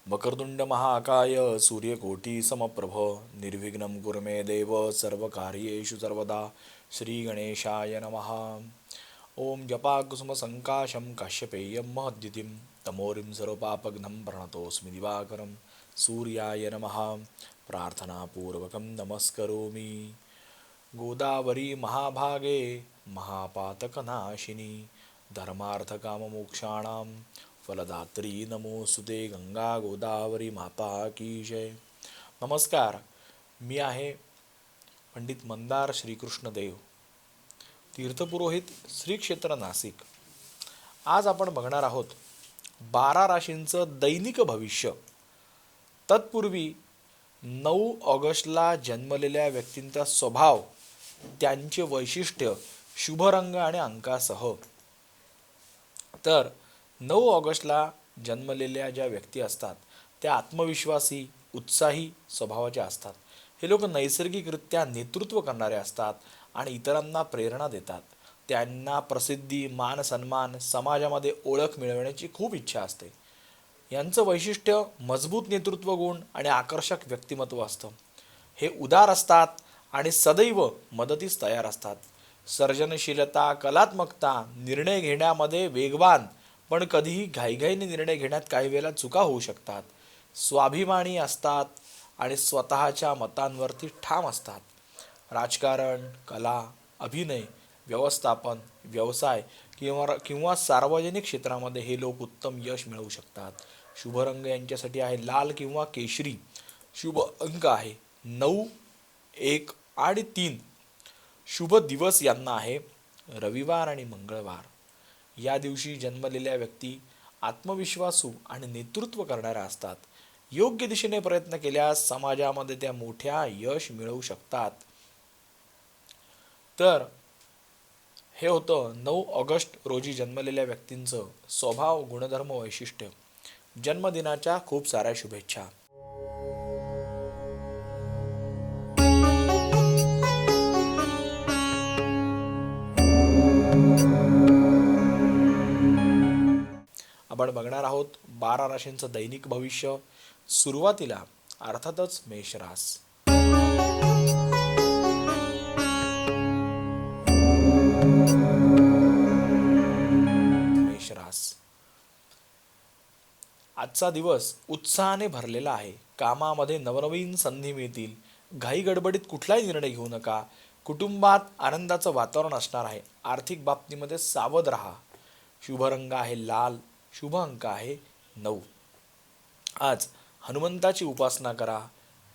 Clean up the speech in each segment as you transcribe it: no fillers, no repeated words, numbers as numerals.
वक्रतुंड महाकाय सूर्यकोटी समप्रभ निर्विघ्नं कुरु मे देव सर्वकार्येषु सर्वदा श्री गणेशाय नमः. ओम जपाकुसुमसङ्काशं काश्यपेयं महद्युतिं तमोरिं सर्वपापघ्नं प्रणतोऽस्मि दिवाकरं सूर्याय नमः. प्रार्थनापूर्वकं नमस्करोमि. गोदावरी महाभागे महापातकनाशिनी धर्मार्थकाममोक्षाणां फलदात्री नमोस्तुते. गंगा गोदावरी माता की जय. नमस्कार, मी आहे पंडित मंदार श्रीकृष्ण देव, तीर्थपुरोहित श्री क्षेत्र नाशिक. आज आपण बघणार आहोत 12 राशींचं दैनिक भविष्य. तत्पूर्वी 9 ऑगस्टला जन्मलेल्या व्यक्तींचा स्वभाव, त्यांचे वैशिष्ट्य, शुभ रंग आणि अंकासह. तर 9 ऑगस्टला जन्मलेल्या ज्या व्यक्ती असतात त्या आत्मविश्वासी, उत्साही स्वभावाच्या असतात. हे लोक नैसर्गिकरित्या नेतृत्व करणारे असतात आणि इतरांना प्रेरणा देतात. त्यांना प्रसिद्धी, मान सन्मान, समाजामध्ये ओळख मिळवण्याची खूप इच्छा असते. यांचं वैशिष्ट्य मजबूत नेतृत्व गुण आणि आकर्षक व्यक्तिमत्व असतं. हे उदार असतात आणि सदैव मदतीस तयार असतात. सर्जनशीलता, कलात्मकता, निर्णय घेण्यामध्ये वेगवान, पण कधीही घाईघाईने निर्णय घेण्यात काही वेळेला चुका होऊ शकतात. स्वाभिमानी असतात आणि स्वतःच्या मतांवरती ठाम असतात. राजकारण, कला, अभिनय, व्यवस्थापन, व्यवसाय किंवा सार्वजनिक क्षेत्रामध्ये हे लोक उत्तम यश मिळवू शकतात. शुभ रंग यांच्यासाठी आहे लाल किंवा केशरी. शुभ अंक आहे 9, 1 आणि 3. शुभ दिवस यांना आहे रविवार आणि मंगळवार. या दिवशी जन्मलेल्या व्यक्ती आत्मविश्वासू आणि नेतृत्व करणाऱ्या असतात. योग्य दिशेने प्रयत्न केल्यास समाजामध्ये त्या मोठ्या यश मिळवू शकतात. तर हे होतं 9 ऑगस्ट रोजी जन्मलेल्या व्यक्तींचं स्वभाव, गुणधर्म, वैशिष्ट्य. जन्मदिनाच्या खूप साऱ्या शुभेच्छा. आपण बघणार आहोत 12 राशींचं दैनिक भविष्य. सुरुवातीला अर्थातच मेषरास. मेषरास आजचा दिवस उत्साहाने भरलेला आहे. कामामध्ये नवनवीन संधी मिळतील. घाई गडबडीत कुठलाही निर्णय घेऊ नका. कुटुंबात आनंदाचं वातावरण असणार आहे. आर्थिक बाबतीमध्ये सावध राहा. शुभ रंग आहे लाल. शुभ अंक आहे 9. आज हनुमंताची उपासना करा,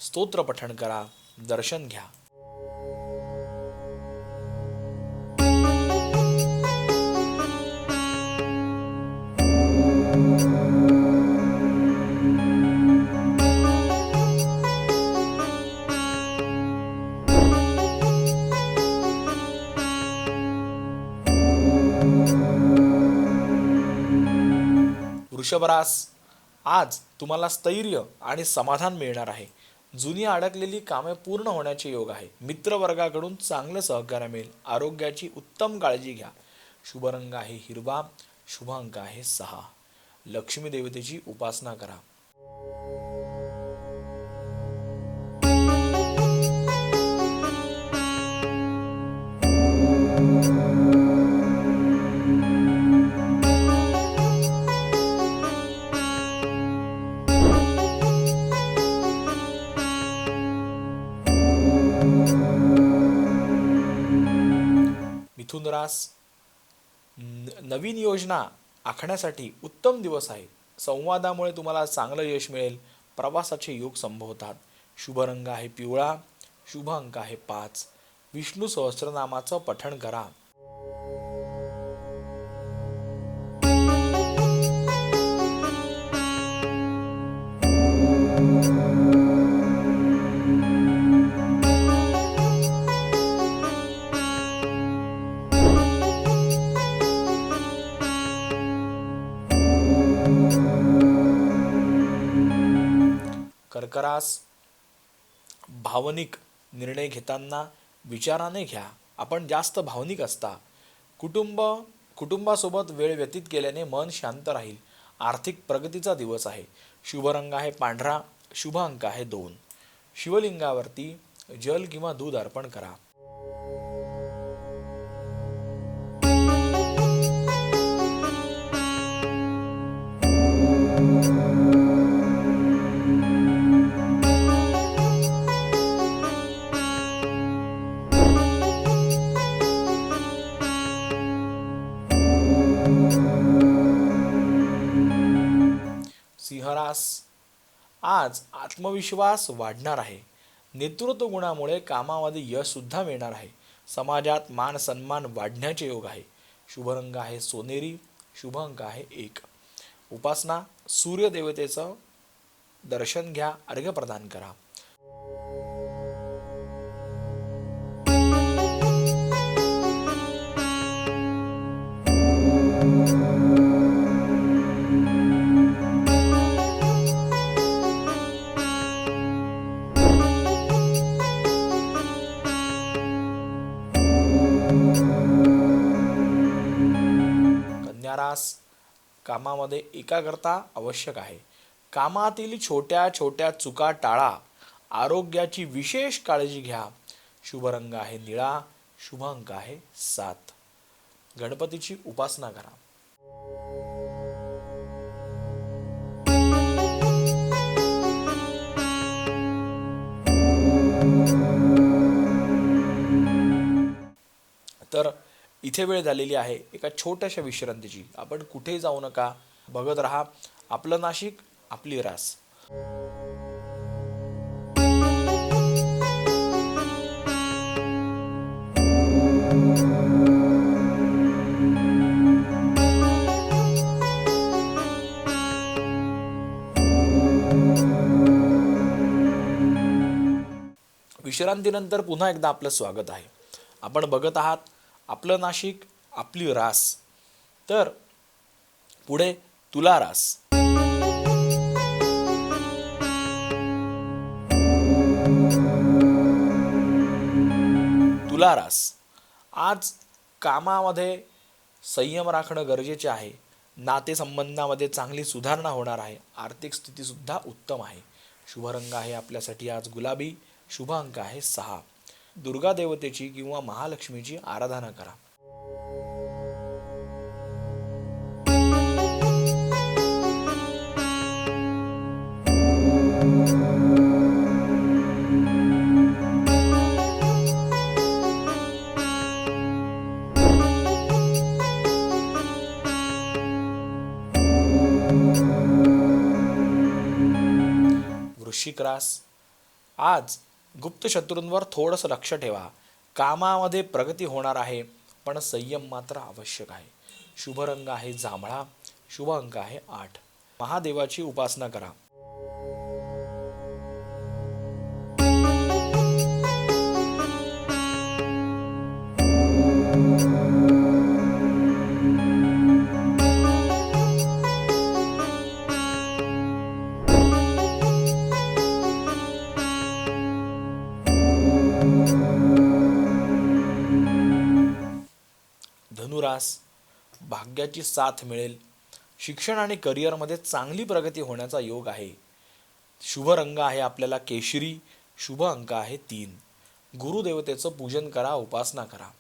स्तोत्र पठण करा, दर्शन घ्या. वृषभ रास. आज तुम्हाला स्थैर्य आणि समाधान मिळणार आहे. जुनी अडकलेली कामे पूर्ण होण्याचे योग आहे. मित्रवर्गाकडून चांगले सहकार्य मिळेल. आरोग्याची उत्तम काळजी घ्या. शुभ रंग आहे हिरवा. शुभ अंक आहे 6. लक्ष्मी देवतेची उपासना करा. मिथुन रास. नवीन योजना आखण्यासाठी उत्तम दिवस आहे. संवादामुळे तुम्हाला चांगलं यश मिळेल. प्रवासाचे योग संभवतात. शुभ रंग आहे पिवळा. शुभ अंक आहे 5. विष्णू सहस्त्रनामाचं पठण करा. कर्करास. भावनिक निर्णय घेताना विचाराने घ्या. आपण जास्त भावनिक असता. कुटुंब कुटुंबासोबत वेळ व्यतीत केल्याने मन शांत राहील. आर्थिक प्रगतीचा दिवस आहे. शुभ रंग आहे पांढरा. शुभ अंक आहे 2. शिवलिंगावरती जल किंवा दूध अर्पण करा. सिंहरास, आज आत्मविश्वास वाढणार आहे. नेतृत्व गुणामुळे कामामध्ये यश सुद्धा मिळणार आहे. समाजात मान सन्मान वाढण्याचे योग आहे. शुभ रंग आहे सोनेरी. शुभ अंक आहे 1. उपासना, सूर्यदेवतेचं दर्शन घ्या, अर्घ्य प्रदान करा. कन्या रास, कामामध्ये एकाग्रता आवश्यक आहे. कामातील छोट्या छोट्या चुका टाळा. आरोग्याची विशेष काळजी घ्या. शुभ रंग आहे निळा. शुभ अंक आहे 7. गणपतीची उपासना करा. तर इथे वेळ झालेली आहे एका छोट्याशा विश्रांतीची. आपण कुठेही जाऊ नका, बघत राहा आपलं नाशिक, आपली रास. विश्रांतीनंतर पुन्हा एकदा आपलं स्वागत आहे. आपण बघत आहात आपलं नाशिक, आपली रास. तर पुढे तुला रास. तुला रास, आज कामामध्ये संयम राखणं गरजेचे आहे. नातेसंबंधामध्ये चांगली सुधारणा होणार आहे. आर्थिक स्थिती सुद्धा उत्तम आहे. शुभ रंग आहे आपल्यासाठी आज गुलाबी. शुभ अंक आहे 6. दुर्गा देवतेची किंवा महालक्ष्मीची आराधना करा. वृश्चिक रास, आज गुप्त शत्रूंवर थोडंसं लक्ष ठेवा. कामामध्ये प्रगती होणार आहे, पण संयम मात्र आवश्यक आहे. शुभ रंग आहे जांभळा. शुभ अंक आहे 8. महादेवाची उपासना करा. धनुरास, भाग्याची साथ मिळेल. शिक्षण आणि करिअरमध्ये चांगली प्रगती होण्याचा योग आहे. शुभ रंग आहे आपल्याला केशरी. शुभ अंक आहे 3. गुरुदेवतेचं पूजन करा, उपासना करा.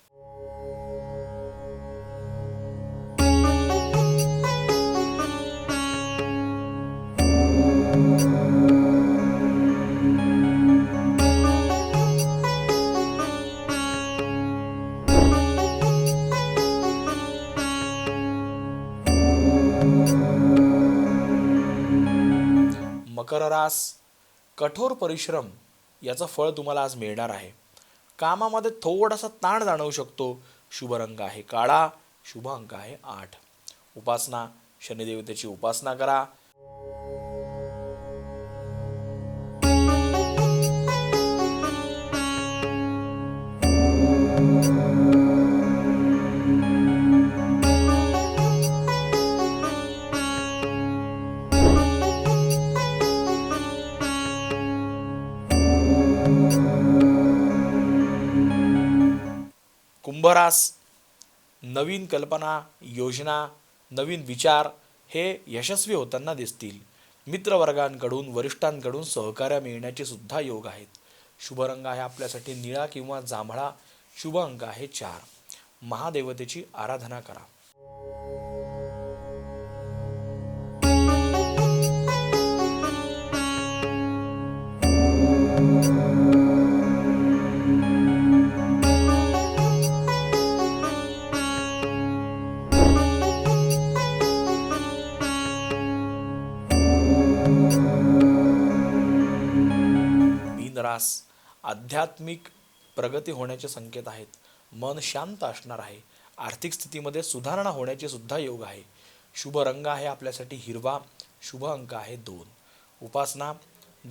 मकर रास, कठोर परिश्रम याचं फळ तुम्हाला आज मिळणार आहे. कामामध्ये थोडासा ताण जाणवू शकतो. शुभ रंग आहे काळा. शुभ अंक आहे 8. उपासना, शनिदेवतेची उपासना करा. कुंभरास, नवीन कल्पना, योजना, नवीन विचार हे यशस्वी होताना दिसतील. मित्रवर्गांकडून, वरिष्ठांकडून सहकार्य मिळण्याचे सुद्धा योग आहेत. शुभ रंग आहे आपल्यासाठी निळा किंवा जांभळा. शुभ अंक आहे 4. महादेवतेची आराधना करा. मीन रास आध्यात्मिक प्रगती होण्याचे संकेत आहेत. मन शांत असणार आहे. आर्थिक स्थितीमध्ये सुधारणा होण्याचे सुद्धा योग आहे. शुभ रंग आहे आपल्यासाठी हिरवा. शुभ अंक आहे 2. उपासना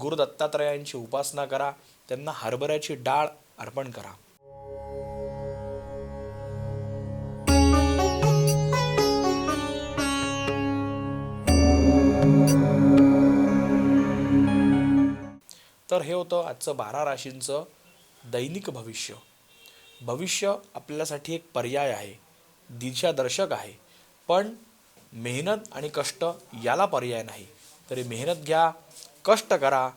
गुरु दत्तात्रयांची उपासना करा. त्यांना हरभऱ्याची डाळ अर्पण करा. तर हे होतं आजचं 12 राशींचं दैनिक भविष्य. भविष्य आपल्यासाठी एक पर्याय आहे, दिशादर्शक आहे. पण मेहनत आणि कष्ट याला पर्याय नाही. तरी मेहनत घ्या, कष्ट करा,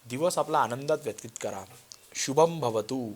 दिवस आपला आनंदात व्यतीत करा. शुभम भवतु.